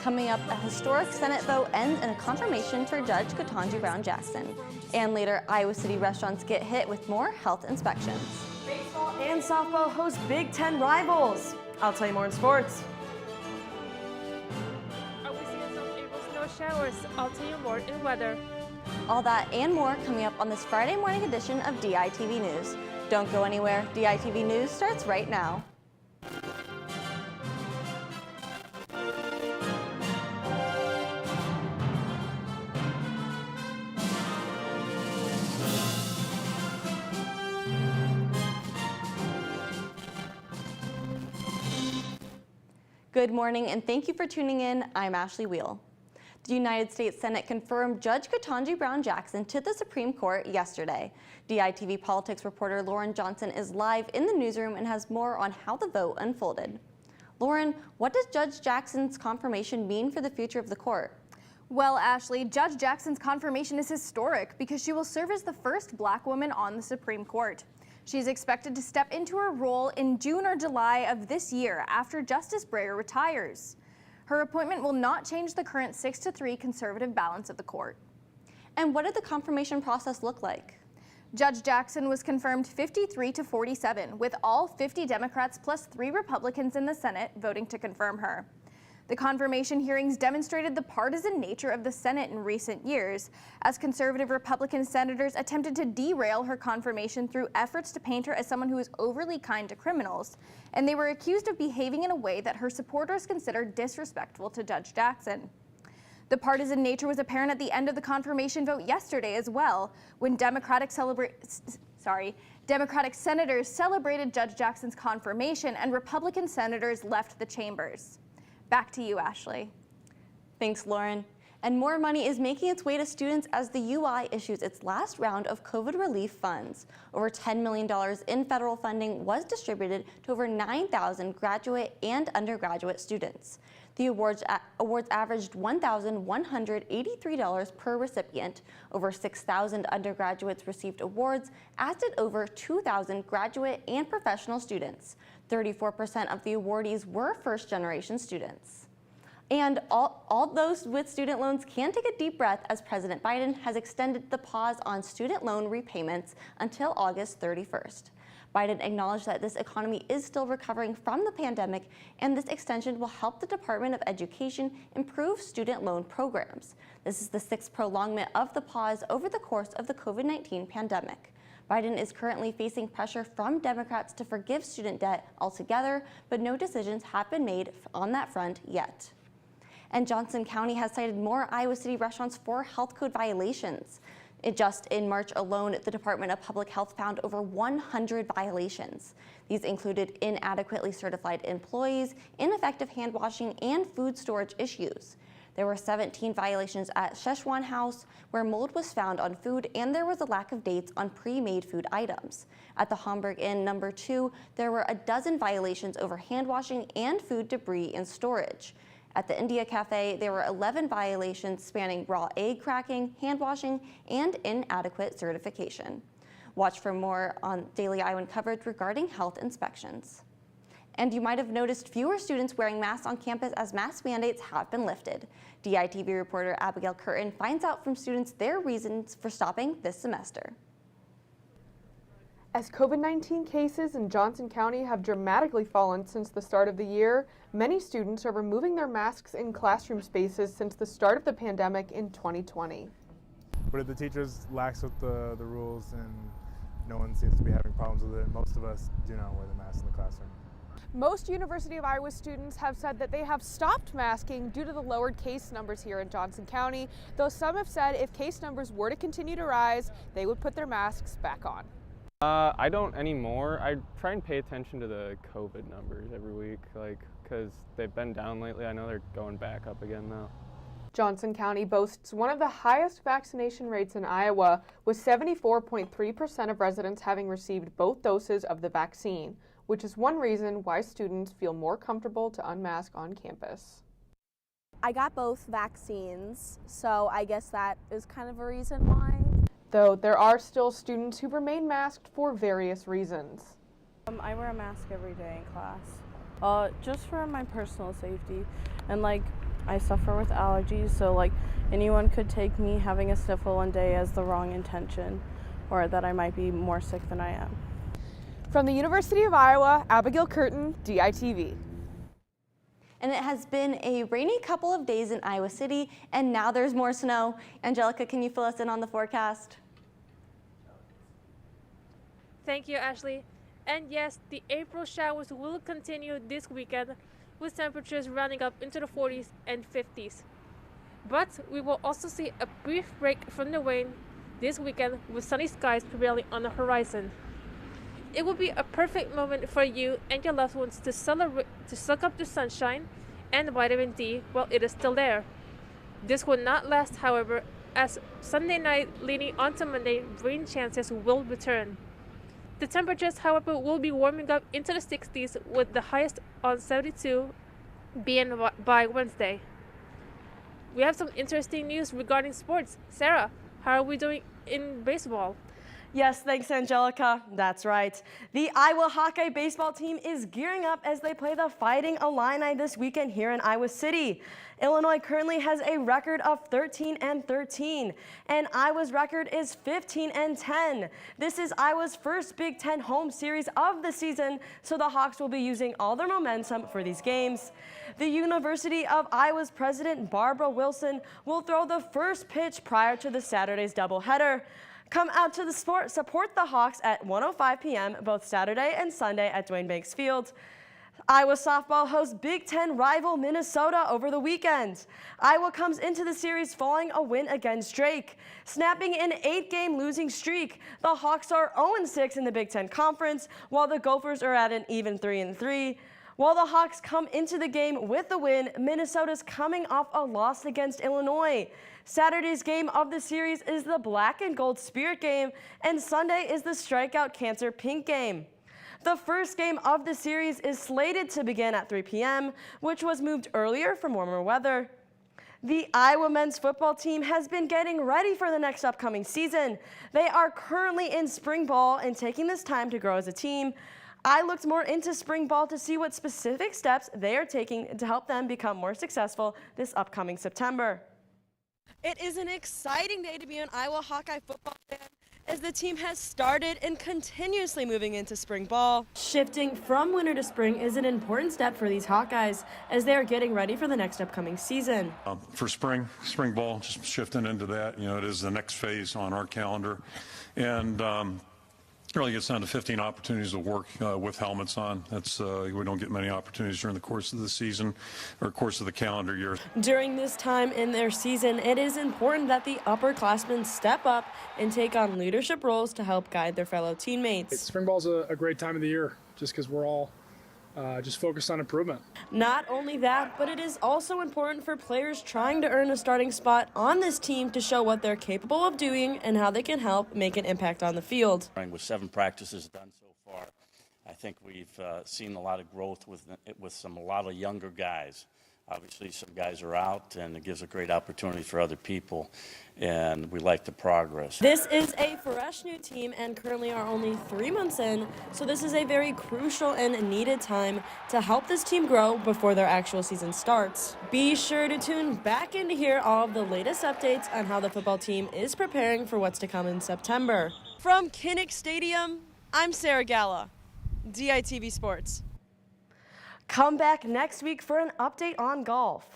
Coming up, a historic Senate vote ends in a confirmation for Judge Ketanji Brown Jackson. And later, Iowa City restaurants get hit with more health inspections. Baseball and softball host Big Ten rivals. I'll tell you more in sports. Are we seeing some April snow showers? I'll tell you more in weather. All that and more coming up on this Friday morning edition of DITV News. Don't go anywhere. DITV News starts right now. Good morning and thank you for tuning in. I'm Ashley Wheel. The United States Senate confirmed Judge Ketanji Brown Jackson to the Supreme Court yesterday. DITV politics reporter Lauren Johnson is live in the newsroom and has more on how the vote unfolded. Lauren, what does Judge Jackson's confirmation mean for the future of the court? Well, Ashley, Judge Jackson's confirmation is historic because she will serve as the first Black woman on the Supreme Court. She's expected to step into her role in June or July of this year after Justice Breyer retires. Her appointment will not change the current 6-3 conservative balance of the court. And what did the confirmation process look like? Judge Jackson was confirmed 53-47, with all 50 Democrats plus 3 Republicans in the Senate voting to confirm her. The confirmation hearings demonstrated the partisan nature of the Senate in recent years, as conservative Republican senators attempted to derail her confirmation through efforts to paint her as someone who is overly kind to criminals, and they were accused of behaving in a way that her supporters considered disrespectful to Judge Jackson. The partisan nature was apparent at the end of the confirmation vote yesterday as well, when Democratic senators celebrated Judge Jackson's confirmation and Republican senators left the chambers. Back to you, Ashley. Thanks, Lauren. And more money is making its way to students as the UI issues its last round of COVID relief funds. Over $10 million in federal funding was distributed to over 9,000 graduate and undergraduate students. The awards averaged $1,183 per recipient. Over 6,000 undergraduates received awards, as did over 2,000 graduate and professional students. 34% of the awardees were first-generation students. And all those with student loans can take a deep breath as President Biden has extended the pause on student loan repayments until August 31st. Biden acknowledged that this economy is still recovering from the pandemic, and this extension will help the Department of Education improve student loan programs. This is the 6th prolongment of the pause over the course of the COVID-19 pandemic. Biden is currently facing pressure from Democrats to forgive student debt altogether, but no decisions have been made on that front yet. And Johnson County has cited more Iowa City restaurants for health code violations. Just in March alone, the Department of Public Health found over 100 violations. These included inadequately certified employees, ineffective hand washing, and food storage issues. There were 17 violations at Szechuan House, where mold was found on food and there was a lack of dates on pre-made food items. At the Homburg Inn No. 2, there were a dozen violations over hand washing and food debris in storage. At the India Cafe, there were 11 violations spanning raw egg cracking, hand washing, and inadequate certification. Watch for more on Daily Iowan coverage regarding health inspections. And you might have noticed fewer students wearing masks on campus as mask mandates have been lifted. DITV reporter Abigail Curtin finds out from students their reasons for stopping this semester. As COVID-19 cases in Johnson County have dramatically fallen since the start of the year, many students are removing their masks in classroom spaces since the start of the pandemic in 2020. But if the teachers lax with the rules and no one seems to be having problems with it, most of us do not wear the mask in the classroom. Most University of Iowa students have said that they have stopped masking due to the lowered case numbers here in Johnson County, though some have said if case numbers were to continue to rise, they would put their masks back on. I don't anymore. I try and pay attention to the COVID numbers every week, because they've been down lately. I know they're going back up again now. Johnson County boasts one of the highest vaccination rates in Iowa, with 74.3% of residents having received both doses of the vaccine, which is one reason why students feel more comfortable to unmask on campus. I got both vaccines, so I guess that is kind of a reason why. Though there are still students who remain masked for various reasons. I wear a mask every day in class, just for my personal safety, and I suffer with allergies, so like anyone could take me having a sniffle one day as the wrong intention, or that I might be more sick than I am. From the University of Iowa, Abigail Curtin, DITV. And it has been a rainy couple of days in Iowa City, and now there's more snow. Angelica, can you fill us in on the forecast? Thank you, Ashley. And yes, the April showers will continue this weekend with temperatures running up into the 40s and 50s. But we will also see a brief break from the rain this weekend with sunny skies prevailing on the horizon. It will be a perfect moment for you and your loved ones to soak up the sunshine and vitamin D while it is still there. This will not last, however, as Sunday night leading onto Monday, rain chances will return. The temperatures, however, will be warming up into the 60s with the highest on 72 being by Wednesday. We have some interesting news regarding sports. Sarah, how are we doing in baseball? Yes, thanks, Angelica. That's right. The Iowa Hawkeye baseball team is gearing up as they play the Fighting Illini this weekend here in Iowa City. Illinois currently has a record of 13-13, and Iowa's record is 15-10. This is Iowa's first Big Ten home series of the season, so the Hawks will be using all their momentum for these games. The University of Iowa's president, Barbara Wilson, will throw the first pitch prior to the Saturday's doubleheader. Come out to the support the Hawks at 1:05 p.m. both Saturday and Sunday at Dwayne Banks Field. Iowa softball hosts Big Ten rival Minnesota over the weekend. Iowa comes into the series following a win against Drake. Snapping an 8-game losing streak, the Hawks are 0-6 in the Big Ten Conference, while the Gophers are at an even 3-3. While the Hawks come into the game with the win, Minnesota's coming off a loss against Illinois. Saturday's game of the series is the Black and Gold Spirit game, and Sunday is the Strikeout Cancer Pink game. The first game of the series is slated to begin at 3 p.m., which was moved earlier from warmer weather. The Iowa men's football team has been getting ready for the next upcoming season. They are currently in spring ball and taking this time to grow as a team. I looked more into spring ball to see what specific steps they are taking to help them become more successful this upcoming September. It is an exciting day to be an Iowa Hawkeye football fan as the team has started and continuously moving into spring ball. Shifting from winter to spring is an important step for these Hawkeyes as they are getting ready for the next upcoming season. For spring ball, just shifting into that, it is the next phase on our calendar. And it really gets down to 15 opportunities to work with helmets on. We don't get many opportunities during the course of the season or course of the calendar year. During this time in their season, it is important that the upperclassmen step up and take on leadership roles to help guide their fellow teammates. Spring ball is a great time of the year just because we're all just focused on improvement. Not only that, but it is also important for players trying to earn a starting spot on this team to show what they're capable of doing and how they can help make an impact on the field. With 7 practices done so far, I think we've seen a lot of growth with a lot of younger guys. Obviously, some guys are out, and it gives a great opportunity for other people, and we like the progress. This is a fresh new team and currently are only 3 months in, so this is a very crucial and needed time to help this team grow before their actual season starts. Be sure to tune back in to hear all of the latest updates on how the football team is preparing for what's to come in September. From Kinnick Stadium, I'm Sarah Galla, DITV Sports. Come back next week for an update on golf.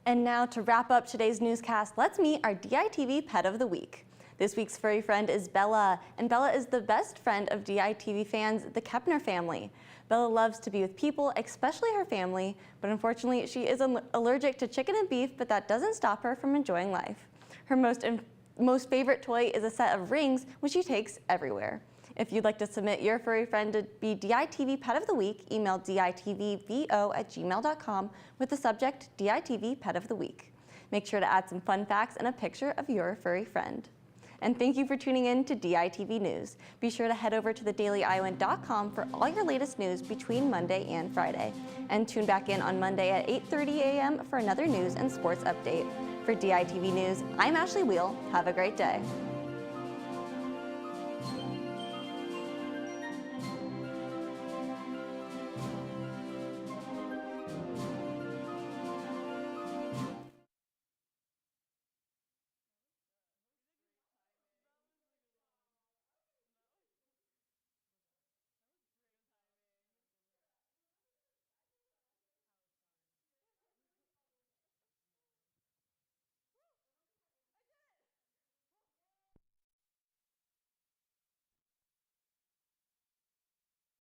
And now to wrap up today's newscast, let's meet our DITV Pet of the Week. This week's furry friend is Bella, and Bella is the best friend of DITV fans, the Kepner family. Bella loves to be with people, especially her family, but unfortunately she is allergic to chicken and beef, but that doesn't stop her from enjoying life. Her most favorite toy is a set of rings, which she takes everywhere. If you'd like to submit your furry friend to be DITV Pet of the Week, email ditvvo@gmail.com with the subject DITV Pet of the Week. Make sure to add some fun facts and a picture of your furry friend. And thank you for tuning in to DITV News. Be sure to head over to thedailyiowan.com for all your latest news between Monday and Friday. And tune back in on Monday at 8:30 a.m. for another news and sports update. For DITV News, I'm Ashley Wheel. Have a great day.